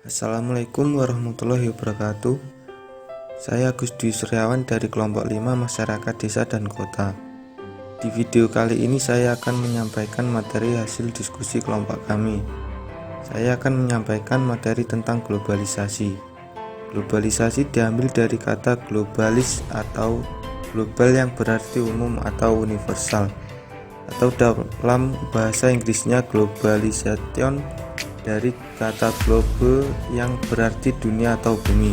Assalamualaikum warahmatullahi wabarakatuh. Saya Agus Dwi Suryawan dari kelompok 5 Masyarakat Desa dan Kota. Di video kali ini saya akan menyampaikan materi hasil diskusi kelompok kami. Saya akan menyampaikan materi tentang globalisasi. Globalisasi diambil dari kata globalis atau global yang berarti umum atau universal, atau dalam bahasa Inggrisnya globalization dari kata globe yang berarti dunia atau bumi,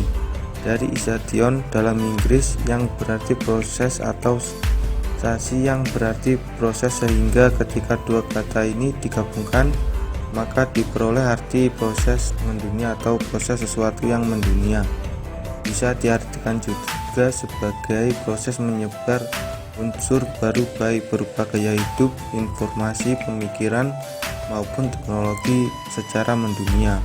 dari isation dalam Inggris yang berarti proses atau sasi yang berarti proses, sehingga ketika dua kata ini digabungkan maka diperoleh arti proses mendunia atau proses sesuatu yang mendunia. Bisa diartikan juga sebagai proses menyebar unsur baru baik berupa gaya hidup, informasi, pemikiran, maupun teknologi secara mendunia.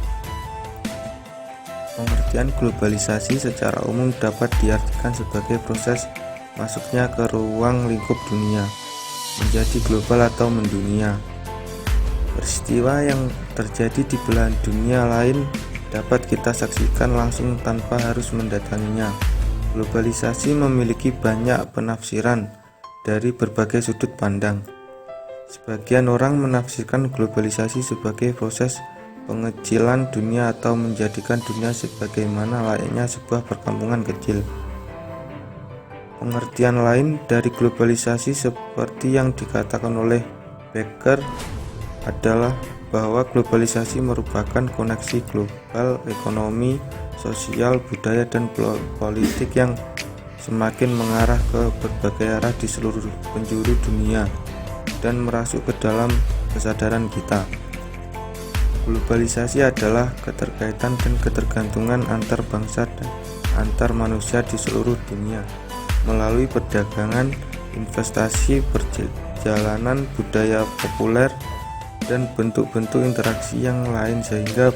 Pengertian globalisasi secara umum dapat diartikan sebagai proses masuknya ke ruang lingkup dunia, menjadi global atau mendunia. Peristiwa yang terjadi di belahan dunia lain dapat kita saksikan langsung tanpa harus mendatanginya. Globalisasi memiliki banyak penafsiran dari berbagai sudut pandang. Sebagian orang menafsirkan globalisasi sebagai proses pengecilan dunia atau menjadikan dunia sebagaimana layaknya sebuah perkampungan kecil. Pengertian lain dari globalisasi seperti yang dikatakan oleh Becker adalah bahwa globalisasi merupakan koneksi global ekonomi, sosial, budaya, dan politik yang semakin mengarah ke berbagai arah di seluruh penjuru dunia dan merasuk ke dalam kesadaran kita. Globalisasi adalah keterkaitan dan ketergantungan antar bangsa dan antar manusia di seluruh dunia melalui perdagangan, investasi, perjalanan, budaya populer, dan bentuk-bentuk interaksi yang lain, sehingga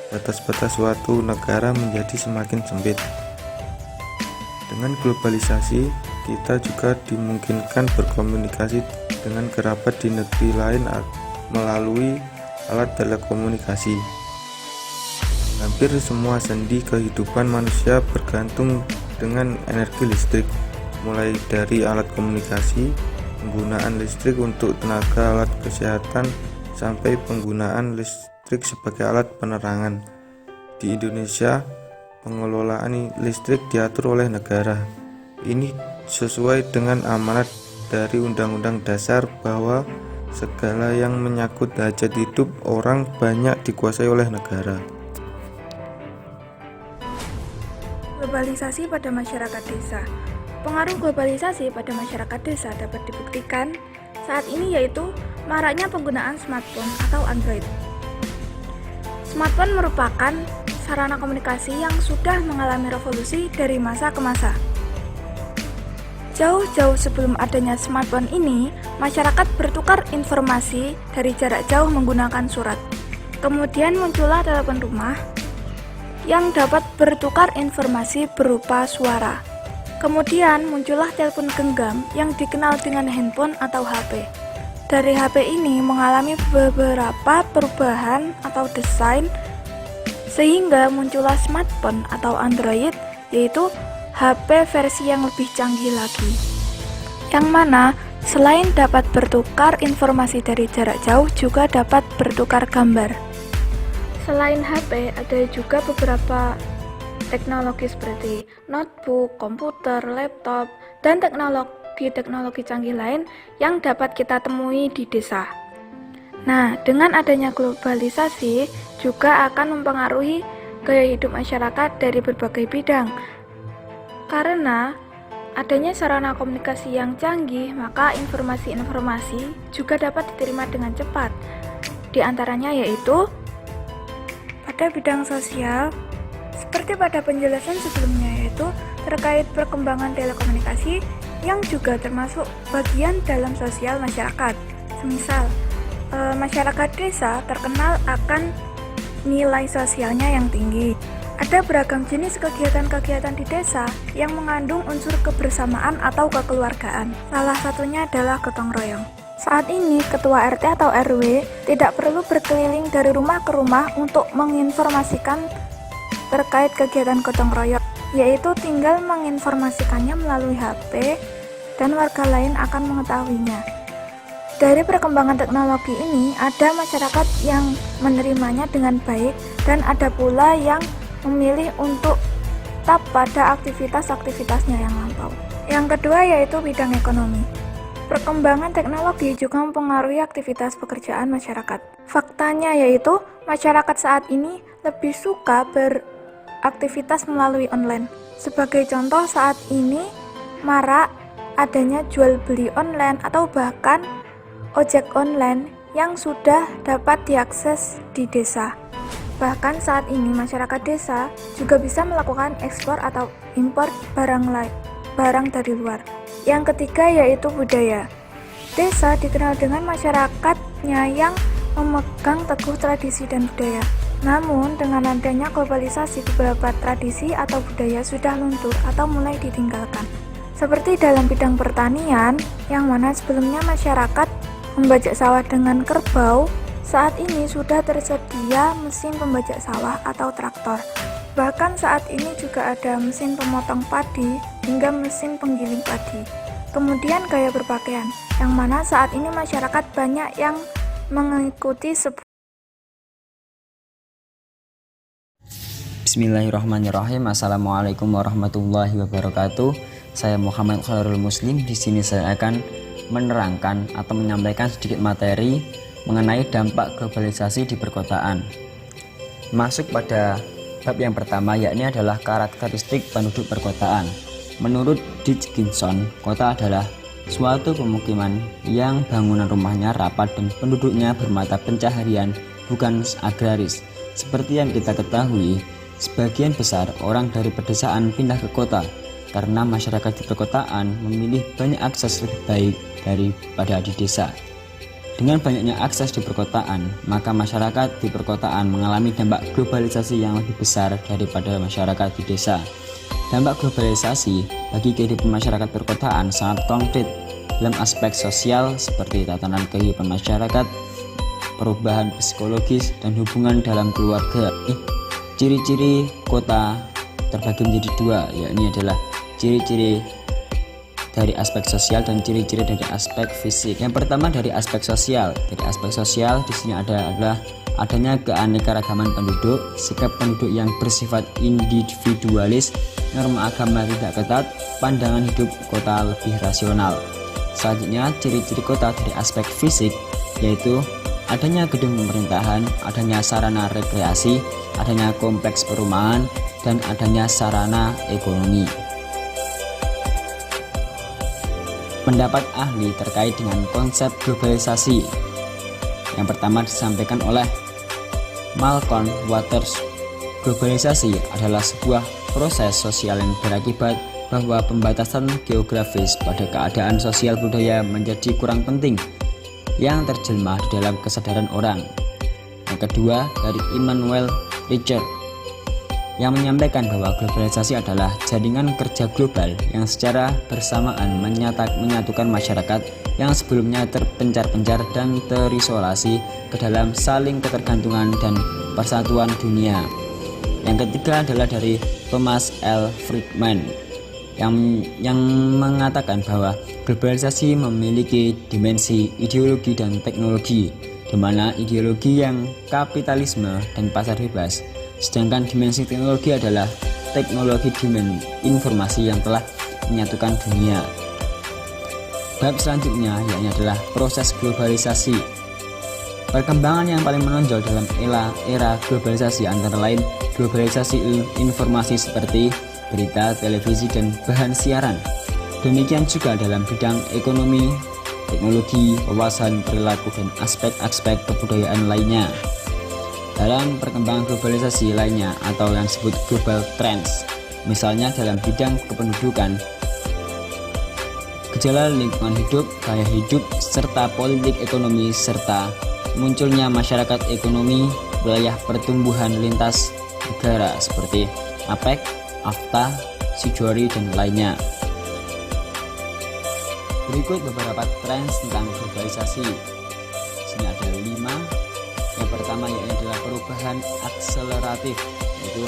batas-batas suatu negara menjadi semakin sempit. Dengan globalisasi, kita juga dimungkinkan berkomunikasi dengan kerabat di negeri lain melalui alat telekomunikasi. Hampir semua sendi kehidupan manusia bergantung dengan energi listrik, mulai dari alat komunikasi, penggunaan listrik untuk tenaga alat kesehatan, sampai penggunaan listrik sebagai alat penerangan. Di Indonesia, pengelolaan listrik diatur oleh negara. Ini sesuai dengan amanat dari Undang-Undang Dasar bahwa segala yang menyangkut hajat hidup orang banyak dikuasai oleh negara. Globalisasi pada masyarakat desa. Pengaruh globalisasi pada masyarakat desa dapat dibuktikan saat ini, yaitu maraknya penggunaan smartphone atau Android. Smartphone merupakan sarana komunikasi yang sudah mengalami revolusi dari masa ke masa. Jauh-jauh sebelum adanya smartphone ini, masyarakat bertukar informasi dari jarak jauh menggunakan surat. Kemudian muncullah telepon rumah yang dapat bertukar informasi berupa suara. Kemudian muncullah telepon genggam yang dikenal dengan handphone atau HP. Dari HP ini mengalami beberapa perubahan atau desain sehingga muncullah smartphone atau Android, yaitu HP versi yang lebih canggih lagi, yang mana selain dapat bertukar informasi dari jarak jauh, juga dapat bertukar gambar. Selain HP, ada juga beberapa teknologi seperti notebook, komputer, laptop, dan teknologi canggih lain yang dapat kita temui di desa. Nah, dengan adanya globalisasi juga akan mempengaruhi gaya hidup masyarakat dari berbagai bidang. Karena adanya sarana komunikasi yang canggih, maka informasi-informasi juga dapat diterima dengan cepat. Di antaranya yaitu pada bidang sosial, seperti pada penjelasan sebelumnya, yaitu terkait perkembangan telekomunikasi yang juga termasuk bagian dalam sosial masyarakat. Semisal, masyarakat desa terkenal akan nilai sosialnya yang tinggi. Ada beragam jenis kegiatan-kegiatan di desa yang mengandung unsur kebersamaan atau kekeluargaan. Salah satunya adalah gotong royong. Saat ini, ketua RT atau RW tidak perlu berkeliling dari rumah ke rumah untuk menginformasikan terkait kegiatan gotong royong, yaitu tinggal menginformasikannya melalui HP dan warga lain akan mengetahuinya. Dari perkembangan teknologi ini, ada masyarakat yang menerimanya dengan baik dan ada pula yang memilih untuk tetap pada aktivitas-aktivitasnya yang lampau. Yang kedua yaitu bidang ekonomi. Perkembangan teknologi juga mempengaruhi aktivitas pekerjaan masyarakat. Faktanya yaitu masyarakat saat ini lebih suka beraktivitas melalui online. Sebagai contoh, saat ini marak adanya jual beli online atau bahkan ojek online yang sudah dapat diakses di desa. Bahkan saat ini masyarakat desa juga bisa melakukan ekspor atau impor barang dari luar. Yang ketiga yaitu budaya. Desa dikenal dengan masyarakatnya yang memegang teguh tradisi dan budaya. Namun dengan adanya globalisasi, beberapa tradisi atau budaya sudah luntur atau mulai ditinggalkan. Seperti dalam bidang pertanian, yang mana sebelumnya masyarakat membajak sawah dengan kerbau, saat ini sudah tersedia mesin pembajak sawah atau traktor. Bahkan saat ini juga ada mesin pemotong padi hingga mesin penggiling padi. Kemudian gaya berpakaian, yang mana saat ini masyarakat banyak yang mengikuti Bismillahirrahmanirrahim. Assalamualaikum warahmatullahi wabarakatuh. Saya Muhammad Khairul Muslim. Di sini saya akan menerangkan atau menyampaikan sedikit materi mengenai dampak globalisasi di perkotaan. Masuk pada bab yang pertama, yakni adalah karakteristik penduduk perkotaan. Menurut Dickinson, kota adalah suatu pemukiman yang bangunan rumahnya rapat dan penduduknya bermata pencaharian, bukan agraris. Seperti yang kita ketahui, sebagian besar orang dari pedesaan pindah ke kota karena masyarakat di perkotaan memilih banyak akses lebih baik daripada di desa. Dengan banyaknya akses di perkotaan, maka masyarakat di perkotaan mengalami dampak globalisasi yang lebih besar daripada masyarakat di desa. Dampak globalisasi bagi kehidupan masyarakat perkotaan sangat konkret dalam aspek sosial seperti tatanan kehidupan masyarakat, perubahan psikologis, dan hubungan dalam keluarga. Ciri-ciri kota terbagi menjadi dua, yakni adalah ciri-ciri dari aspek sosial dan ciri-ciri dari aspek fisik. Yang pertama dari aspek sosial. Dari aspek sosial di sini adalah adanya keanekaragaman penduduk, sikap penduduk yang bersifat individualis, norma agama tidak ketat, pandangan hidup kota lebih rasional. Selanjutnya ciri-ciri kota dari aspek fisik yaitu adanya gedung pemerintahan, adanya sarana rekreasi, adanya kompleks perumahan, dan adanya sarana ekonomi. Pendapat ahli terkait dengan konsep globalisasi. Yang pertama disampaikan oleh Malcolm Waters. Globalisasi adalah sebuah proses sosial yang berakibat bahwa pembatasan geografis pada keadaan sosial budaya menjadi kurang penting yang terjelma di dalam kesadaran orang. Yang kedua dari Immanuel Richard yang menyampaikan bahwa globalisasi adalah jaringan kerja global yang secara bersamaan menyatukan masyarakat yang sebelumnya terpencar-pencar dan terisolasi ke dalam saling ketergantungan dan persatuan dunia. Yang ketiga adalah dari Thomas L. Friedman yang mengatakan bahwa globalisasi memiliki dimensi ideologi dan teknologi, di mana ideologi yang kapitalisme dan pasar bebas, sedangkan dimensi teknologi adalah teknologi informasi yang telah menyatukan dunia. Bab selanjutnya yakni adalah proses globalisasi. Perkembangan yang paling menonjol dalam era globalisasi antara lain globalisasi informasi seperti berita, televisi, dan bahan siaran. Demikian juga dalam bidang ekonomi, teknologi, wawasan, perilaku, dan aspek-aspek kebudayaan lainnya. Dalam perkembangan globalisasi lainnya atau yang disebut global trends, misalnya dalam bidang kependudukan, gejala lingkungan hidup, gaya hidup, serta politik ekonomi, serta munculnya masyarakat ekonomi, wilayah pertumbuhan lintas negara seperti APEC, AFTA, CIJORI, dan lainnya. Berikut beberapa tren tentang globalisasi. Di sini ada 5. Yang pertama yaitu adalah perubahan akseleratif. yaitu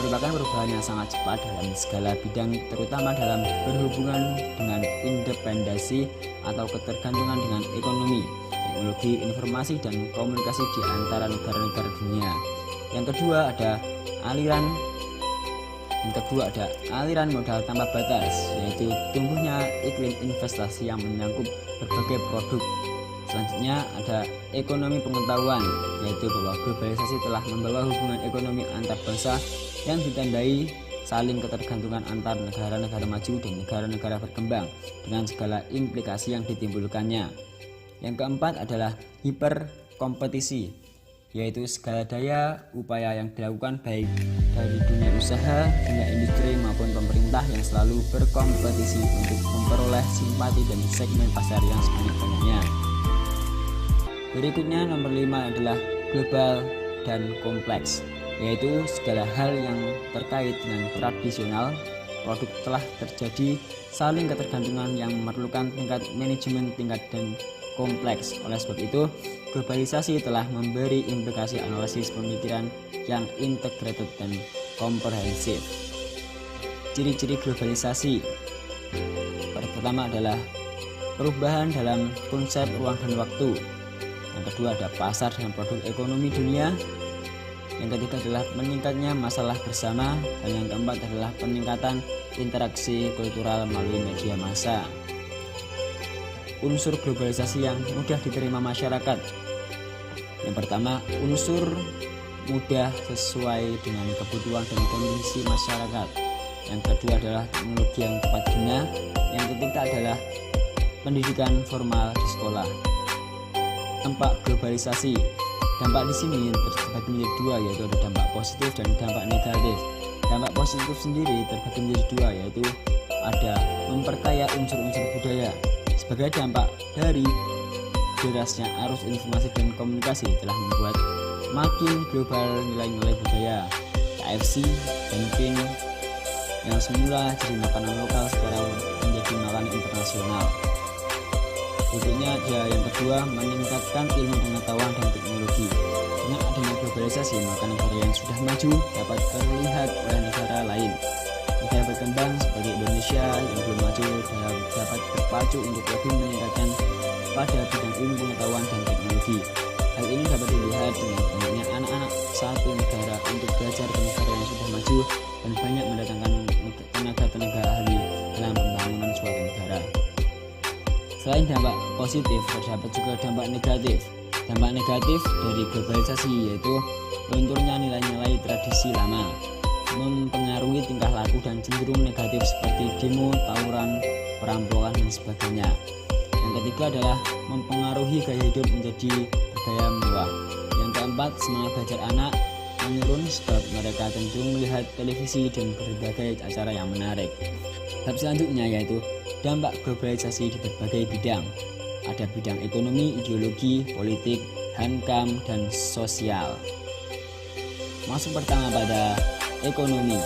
merupakan perubahan yang sangat cepat dalam segala bidang, terutama dalam berhubungan dengan independensi atau ketergantungan dengan ekonomi, teknologi, informasi, dan komunikasi di antara negara-negara dunia. Yang kedua ada aliran modal tanpa batas, yaitu tumbuhnya iklim investasi yang menyangkut berbagai produk. Selanjutnya ada ekonomi pengetahuan, yaitu bahwa globalisasi telah membawa hubungan ekonomi antar bangsa yang ditandai saling ketergantungan antar negara-negara maju dan negara-negara berkembang dengan segala implikasi yang ditimbulkannya. Yang keempat adalah hiperkompetisi, yaitu segala daya upaya yang dilakukan baik dari dunia usaha, dunia industri maupun pemerintah yang selalu berkompetisi untuk memperoleh simpati dan segmen pasar yang sebanyak-banyaknya. Berikutnya nomor 5 adalah global dan kompleks, yaitu segala hal yang terkait dengan tradisional produk telah terjadi saling ketergantungan yang memerlukan tingkat manajemen tingkat dan kompleks. Oleh sebab itu, globalisasi telah memberi implikasi analisis pemikiran yang integrated dan komprehensif. Ciri-ciri globalisasi pertama adalah perubahan dalam konsep ruang dan waktu. Yang kedua ada pasar dan produk ekonomi dunia. Yang ketiga adalah meningkatnya masalah bersama. Dan yang keempat adalah peningkatan interaksi kultural melalui media massa. Unsur globalisasi yang mudah diterima masyarakat. Yang pertama, unsur mudah sesuai dengan kebutuhan dan kondisi masyarakat. Yang kedua adalah teknologi yang tepat guna. Yang ketiga adalah pendidikan formal di sekolah. Dampak globalisasi. Dampak di sini terbagi menjadi dua, yaitu ada dampak positif dan dampak negatif. Dampak positif sendiri terbagi menjadi dua, yaitu ada memperkaya unsur-unsur budaya. Sebagai dampak dari derasnya arus informasi dan komunikasi telah membuat makin global nilai-nilai budaya. KFC dan Pin yang semula jadi makanan lokal sekarang menjadi makanan internasional. Berikutnya ada yang kedua, meningkatkan ilmu pengetahuan dan teknologi. Dengan adanya globalisasi, maka negara yang sudah maju dapat terlihat oleh negara lain. Negara berkembang seperti Indonesia yang belum maju dapat terpacu untuk lebih meningkatkan pada bidang ilmu pengetahuan dan teknologi. Hal ini dapat dilihat dengan banyaknya anak-anak satu negara untuk belajar ke negara yang sudah maju dan banyak mendatangkan tenaga-tenaga ahli dalam pembangunan suatu negara. Selain dampak positif, terdapat juga dampak negatif. Dampak negatif dari globalisasi yaitu lunturnya nilai-nilai tradisi lama, mempengaruhi tingkah laku dan cenderung negatif seperti demo, tawuran, perampokan, dan sebagainya. Yang ketiga adalah mempengaruhi gaya hidup menjadi bergaya mewah. Yang keempat, semangat belajar anak menurun sebab mereka cenderung melihat televisi dan berbagai acara yang menarik. Tahap selanjutnya yaitu dampak globalisasi di berbagai bidang. Ada bidang ekonomi, ideologi, politik, hankam, dan sosial. Masuk pertama pada ekonomi.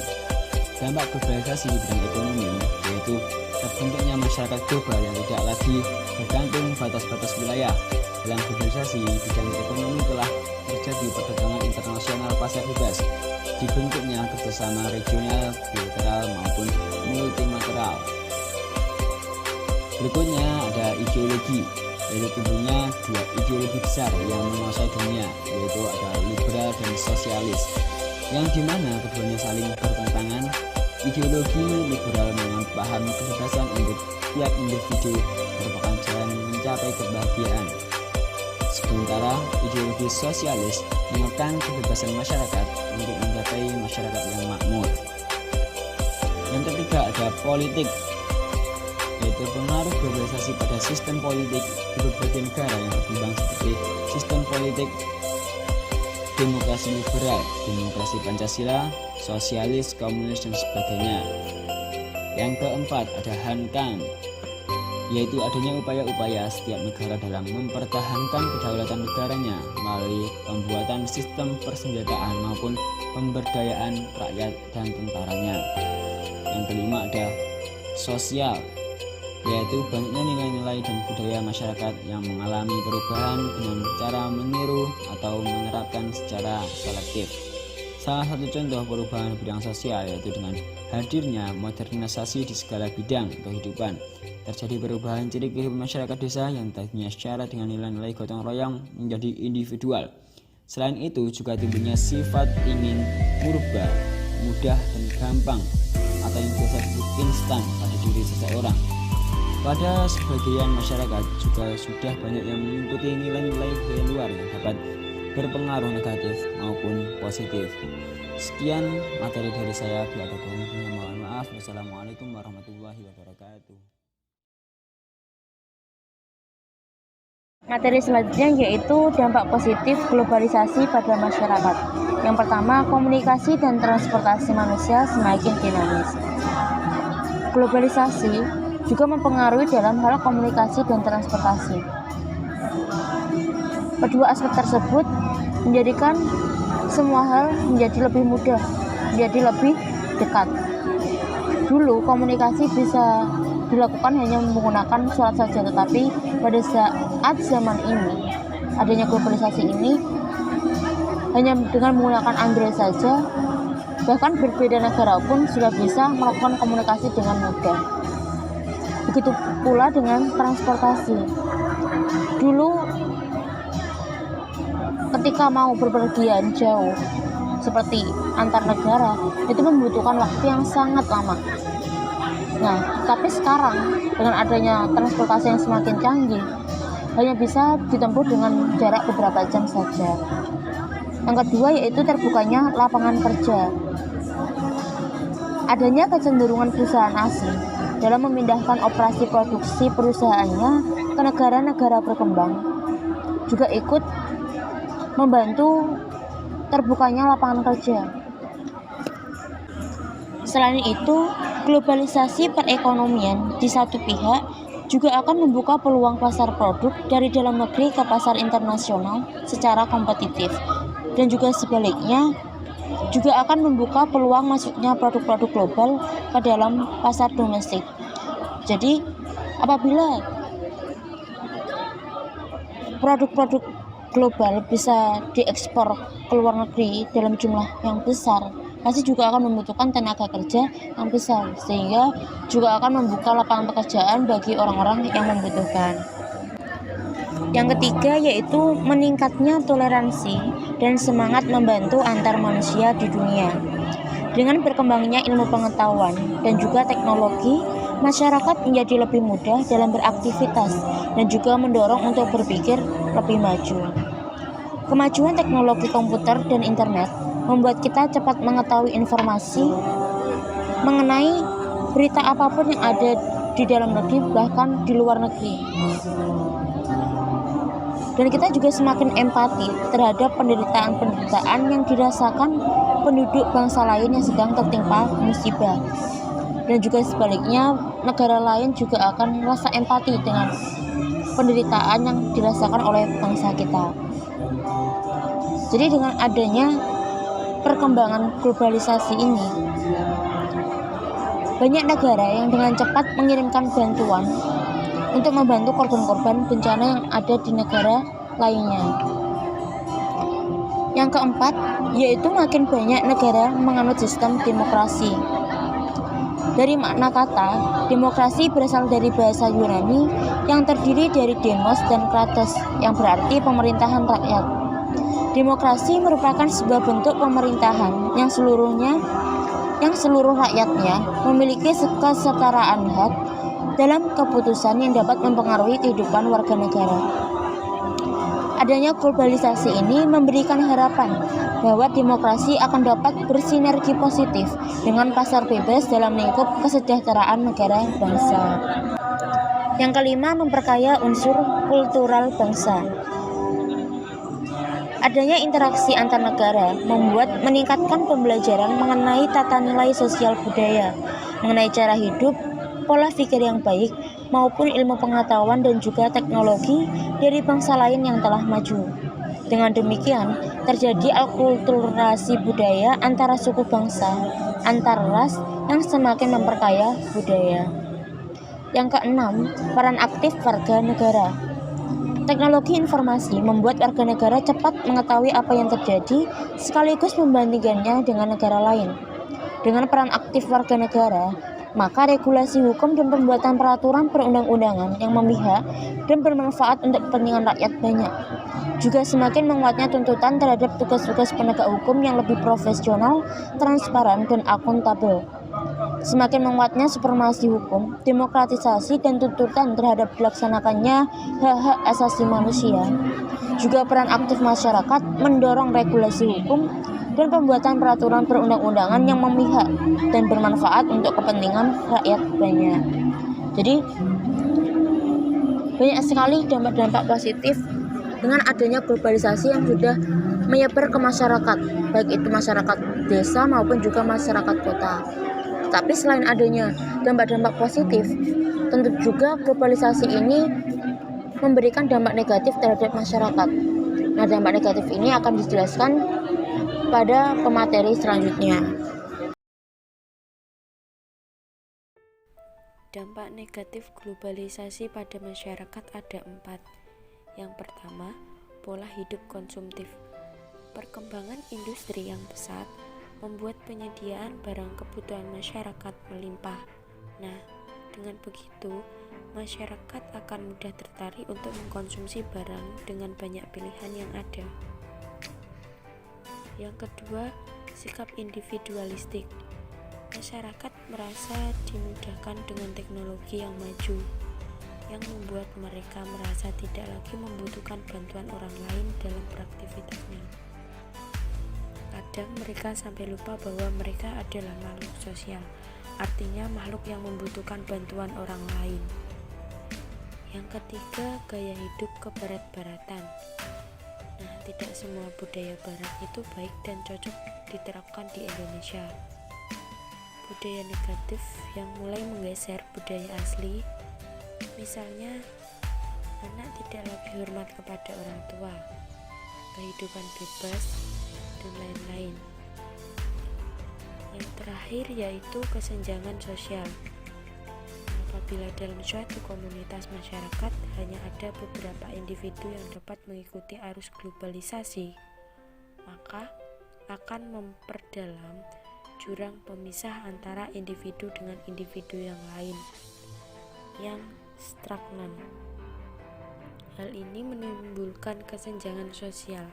Dampak globalisasi di bidang ekonomi yaitu terbentuknya masyarakat global yang tidak lagi bergantung batas-batas wilayah. Dalam globalisasi, bidang ekonomi telah terjadi perdagangan internasional pasar bebas, dibentuknya kerjasama regional, bilateral maupun multilateral. Berikutnya ada ideologi, yaitu tumbuhnya dua ideologi besar yang menguasai dunia, yaitu ada liberal dan sosialis, yang dimana keduanya saling bertentangan. Ideologi liberal memaham kebebasan untuk tiap individu merupakan jalan mencapai kebahagiaan. Sementara ideologi sosialis mengekang kebebasan masyarakat untuk mencapai masyarakat yang makmur. Yang ketiga ada politik, yaitu pengaruh globalisasi pada sistem politik di berbagai negara yang berkembang seperti sistem politik demokrasi liberal, demokrasi Pancasila, sosialis, komunis, dan sebagainya. Yang keempat ada hankam, yaitu adanya upaya-upaya setiap negara dalam mempertahankan kedaulatan negaranya melalui pembuatan sistem persenjataan maupun pemberdayaan rakyat dan tentaranya. Yang kelima ada sosial, yaitu banyaknya nilai-nilai dan budaya masyarakat yang mengalami perubahan dengan cara meniru atau menerapkan secara selektif. Salah satu contoh perubahan bidang sosial yaitu dengan hadirnya modernisasi di segala bidang kehidupan. Terjadi perubahan ciri kehidupan masyarakat desa yang tadinya secara dengan nilai-nilai gotong royong menjadi individual. Selain itu juga timbulnya sifat ingin merubah, mudah dan gampang atau yang biasa disebut instan pada diri seseorang. Pada sebagian masyarakat juga sudah banyak yang mengikuti nilai-nilai dari luar yang dapat berpengaruh negatif maupun positif. Sekian materi dari saya. Bila ada kurangnya mohon maaf. Wassalamualaikum warahmatullahi wabarakatuh. Materi selanjutnya yaitu dampak positif globalisasi pada masyarakat. Yang pertama, komunikasi dan transportasi manusia semakin dinamis. Globalisasi juga mempengaruhi dalam hal komunikasi dan transportasi. Kedua aspek tersebut menjadikan semua hal menjadi lebih mudah, menjadi lebih dekat. Dulu komunikasi bisa dilakukan hanya menggunakan surat saja, tetapi pada saat zaman ini, adanya globalisasi ini, hanya dengan menggunakan Android saja, bahkan berbeda negara pun sudah bisa melakukan komunikasi dengan mudah. Begitu pula dengan transportasi. Dulu ketika mau berpergian jauh seperti antar negara itu membutuhkan waktu yang sangat lama. Nah, tapi sekarang dengan adanya transportasi yang semakin canggih, hanya bisa ditempuh dengan jarak beberapa jam saja. Yang kedua yaitu terbukanya lapangan kerja. Adanya kecenderungan perusahaan asing dalam memindahkan operasi produksi perusahaannya ke negara-negara berkembang juga ikut membantu terbukanya lapangan kerja. Selain itu, globalisasi perekonomian di satu pihak juga akan membuka peluang pasar produk dari dalam negeri ke pasar internasional secara kompetitif, dan juga sebaliknya juga akan membuka peluang masuknya produk-produk global ke dalam pasar domestik. Jadi, apabila produk-produk global bisa diekspor ke luar negeri dalam jumlah yang besar, pasti juga akan membutuhkan tenaga kerja yang besar, sehingga juga akan membuka lapangan pekerjaan bagi orang-orang yang membutuhkan. Yang ketiga yaitu meningkatnya toleransi dan semangat membantu antar manusia di dunia. Dengan berkembangnya ilmu pengetahuan dan juga teknologi, masyarakat menjadi lebih mudah dalam beraktivitas dan juga mendorong untuk berpikir lebih maju. Kemajuan teknologi komputer dan internet membuat kita cepat mengetahui informasi mengenai berita apapun yang ada di dalam negeri bahkan di luar negeri. Dan kita juga semakin empati terhadap penderitaan-penderitaan yang dirasakan penduduk bangsa lain yang sedang tertimpa musibah. Dan juga sebaliknya, negara lain juga akan merasa empati dengan penderitaan yang dirasakan oleh bangsa kita. Jadi dengan adanya perkembangan globalisasi ini, banyak negara yang dengan cepat mengirimkan bantuan untuk membantu korban-korban bencana yang ada di negara lainnya. Yang keempat, yaitu makin banyak negara menganut sistem demokrasi. Dari makna kata, demokrasi berasal dari bahasa Yunani yang terdiri dari demos dan kratos, yang berarti pemerintahan rakyat. Demokrasi merupakan sebuah bentuk pemerintahan yang seluruh rakyatnya memiliki kesetaraan hak dalam keputusan yang dapat mempengaruhi kehidupan warga negara. Adanya globalisasi ini memberikan harapan bahwa demokrasi akan dapat bersinergi positif dengan pasar bebas dalam lingkup kesejahteraan negara bangsa. Yang kelima, memperkaya unsur kultural bangsa. Adanya interaksi antar negara membuat meningkatkan pembelajaran mengenai tata nilai sosial budaya, mengenai cara hidup, pola pikir yang baik, maupun ilmu pengetahuan dan juga teknologi dari bangsa lain yang telah maju. Dengan demikian, terjadi akulturasi budaya antara suku bangsa, antar ras yang semakin memperkaya budaya. Yang keenam, peran aktif warga negara. Teknologi informasi membuat warga negara cepat mengetahui apa yang terjadi sekaligus membandingkannya dengan negara lain. Dengan peran aktif warga negara, maka regulasi hukum dan pembuatan peraturan perundang-undangan yang memihak dan bermanfaat untuk kepentingan rakyat banyak. Juga semakin menguatnya tuntutan terhadap tugas-tugas penegak hukum yang lebih profesional, transparan, dan akuntabel. Semakin menguatnya supremasi hukum, demokratisasi, dan tuntutan terhadap dilaksanakannya hak-hak asasi manusia. Juga peran aktif masyarakat mendorong regulasi hukum dan pembuatan peraturan perundang-undangan yang memihak dan bermanfaat untuk kepentingan rakyat banyak. Jadi banyak sekali dampak-dampak positif dengan adanya globalisasi yang sudah menyebar ke masyarakat, baik itu masyarakat desa maupun juga masyarakat kota. Tapi selain adanya dampak-dampak positif, tentu juga globalisasi ini memberikan dampak negatif terhadap masyarakat. Nah, dampak negatif ini akan dijelaskan pada pemateri selanjutnya. Dampak negatif globalisasi pada masyarakat ada 4. Yang pertama, pola hidup konsumtif. Perkembangan industri yang pesat membuat penyediaan barang kebutuhan masyarakat melimpah. Nah, dengan begitu, masyarakat akan mudah tertarik untuk mengkonsumsi barang dengan banyak pilihan yang ada. Yang kedua, sikap individualistik. Masyarakat merasa dimudahkan dengan teknologi yang maju, yang membuat mereka merasa tidak lagi membutuhkan bantuan orang lain dalam beraktivitasnya. Kadang mereka sampai lupa bahwa mereka adalah makhluk sosial, artinya makhluk yang membutuhkan bantuan orang lain. Yang ketiga, gaya hidup kebarat-baratan. Nah, tidak semua budaya barat itu baik dan cocok diterapkan di Indonesia. Budaya negatif yang mulai menggeser budaya asli, misalnya anak tidak lagi hormat kepada orang tua, kehidupan bebas, dan lain-lain. Yang terakhir yaitu kesenjangan sosial. Apabila dalam suatu komunitas masyarakat hanya ada beberapa individu yang dapat mengikuti arus globalisasi, maka akan memperdalam jurang pemisah antara individu dengan individu yang lain yang stagnan. Hal ini menimbulkan kesenjangan sosial.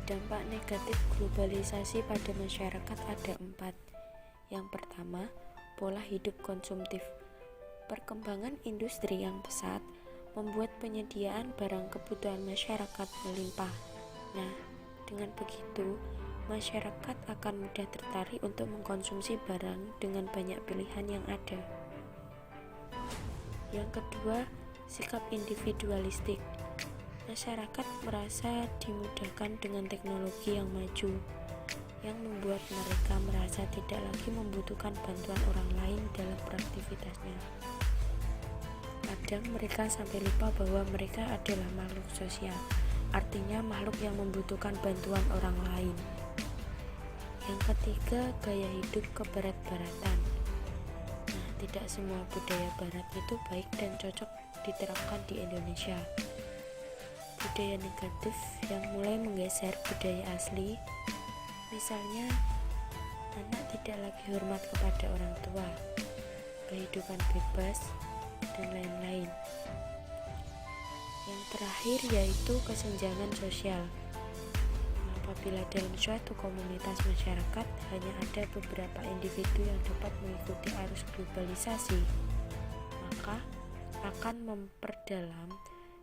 Dampak negatif globalisasi pada masyarakat ada 4. Yang pertama, pola hidup konsumtif. Perkembangan industri yang pesat membuat penyediaan barang kebutuhan masyarakat melimpah. Nah, dengan begitu, masyarakat akan mudah tertarik untuk mengkonsumsi barang dengan banyak pilihan yang ada. Yang kedua, sikap individualistik. Masyarakat merasa dimudahkan dengan teknologi yang maju, yang membuat mereka merasa tidak lagi membutuhkan bantuan orang lain dalam beraktivitasnya. Kadang mereka sampai lupa bahwa mereka adalah makhluk sosial, artinya makhluk yang membutuhkan bantuan orang lain. Yang ketiga, gaya hidup kebarat-baratan. Nah, tidak semua budaya barat itu baik dan cocok diterapkan di Indonesia. Budaya negatif yang mulai menggeser budaya asli, misalnya anak tidak lagi hormat kepada orang tua, kehidupan bebas, dan lain-lain. Yang terakhir yaitu kesenjangan sosial. Apabila dalam suatu komunitas masyarakat hanya ada beberapa individu yang dapat mengikuti arus globalisasi, maka akan memperdalam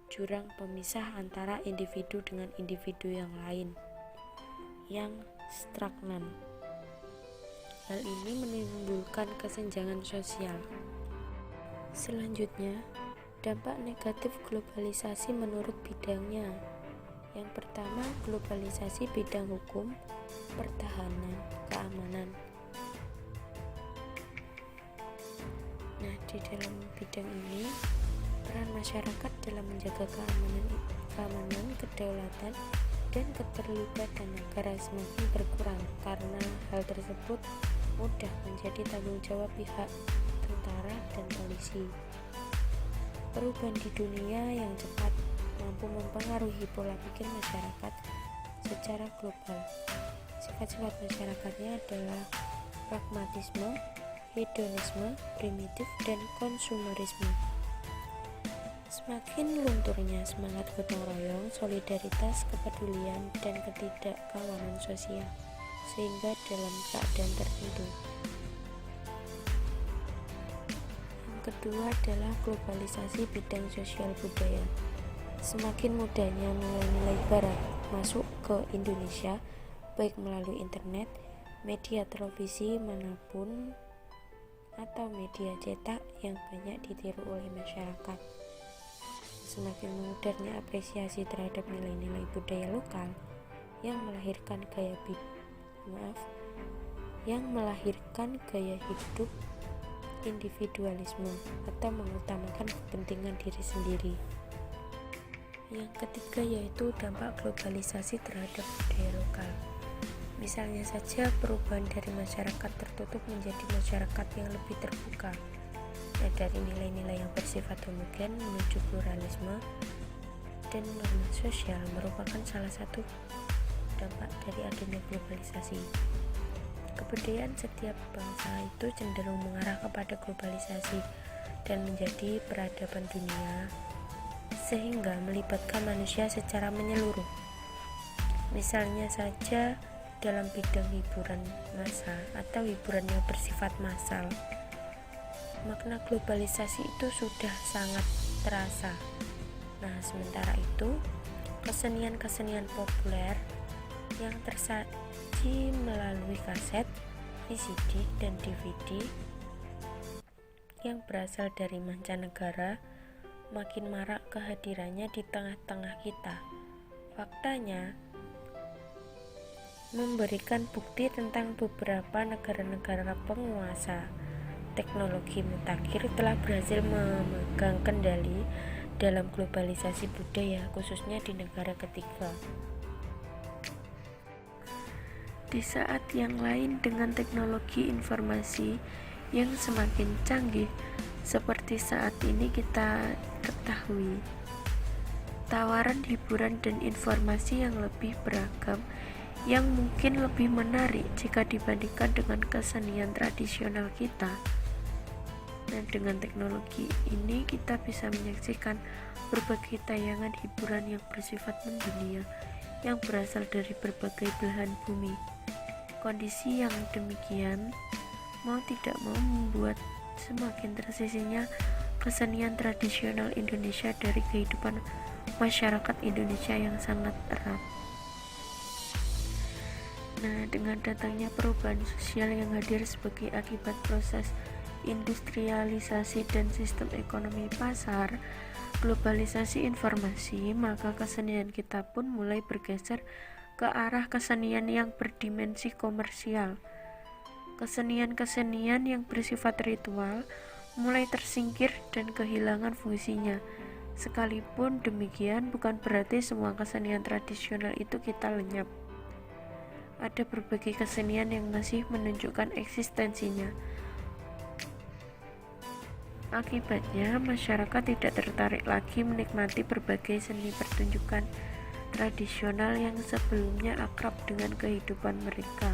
jurang pemisah antara individu dengan individu yang lain yang stagnan. Hal ini menimbulkan kesenjangan sosial. Selanjutnya, dampak negatif globalisasi menurut bidangnya. Yang pertama, globalisasi bidang hukum, pertahanan, keamanan. Nah, di dalam bidang ini, peran masyarakat dalam menjaga keamanan, kedaulatan, dan keterlibatan negara semakin berkurang karena hal tersebut mudah menjadi tanggung jawab pihak tentara dan polisi. Perubahan di dunia yang cepat mampu mempengaruhi pola pikir masyarakat secara global. Sifat-sifat masyarakatnya adalah pragmatisme, hedonisme, primitif, dan konsumerisme. Semakin lunturnya semangat gotong royong, solidaritas, kepedulian, dan ketidakkawanan sosial, sehingga dalam keadaan tertentu. Yang kedua adalah globalisasi bidang sosial budaya. Semakin mudahnya nilai-nilai barat masuk ke Indonesia, baik melalui internet, media televisi manapun, atau media cetak yang banyak ditiru oleh masyarakat. Semakin memudahnya apresiasi terhadap nilai-nilai budaya lokal yang melahirkan gaya hidup individualisme atau mengutamakan kepentingan diri sendiri. Yang ketiga yaitu dampak globalisasi terhadap budaya lokal. Misalnya saja perubahan dari masyarakat tertutup menjadi masyarakat yang lebih terbuka, dari nilai-nilai yang bersifat homogen menuju pluralisme dan norma sosial merupakan salah satu dampak dari adanya globalisasi. Kebudayaan setiap bangsa itu cenderung mengarah kepada globalisasi dan menjadi peradaban dunia, sehingga melibatkan manusia secara menyeluruh. Misalnya saja dalam bidang hiburan massa atau hiburan yang bersifat massal, makna globalisasi itu sudah sangat terasa. Nah, sementara itu, kesenian-kesenian populer yang tersaji melalui kaset, VCD, dan DVD yang berasal dari mancanegara makin marak kehadirannya di tengah-tengah kita. Faktanya, memberikan bukti tentang beberapa negara-negara penguasa teknologi mutakhir telah berhasil memegang kendali dalam globalisasi budaya, khususnya di negara ketiga. Di saat yang lain, dengan teknologi informasi yang semakin canggih seperti saat ini kita ketahui, tawaran hiburan dan informasi yang lebih beragam yang mungkin lebih menarik jika dibandingkan dengan kesenian tradisional kita. Nah, dengan teknologi ini kita bisa menyaksikan berbagai tayangan hiburan yang bersifat mendunia yang berasal dari berbagai belahan bumi. Kondisi yang demikian mau tidak mau membuat semakin tersisihnya kesenian tradisional Indonesia dari kehidupan masyarakat Indonesia yang sangat erat. Nah, dengan datangnya perubahan sosial yang hadir sebagai akibat proses industrialisasi dan sistem ekonomi pasar, globalisasi informasi, maka kesenian kita pun mulai bergeser ke arah kesenian yang berdimensi komersial. Kesenian-kesenian yang bersifat ritual mulai tersingkir dan kehilangan fungsinya. Sekalipun demikian, bukan berarti semua kesenian tradisional itu kita lenyap. Ada berbagai kesenian yang masih menunjukkan eksistensinya. Akibatnya, masyarakat tidak tertarik lagi menikmati berbagai seni pertunjukan tradisional yang sebelumnya akrab dengan kehidupan mereka.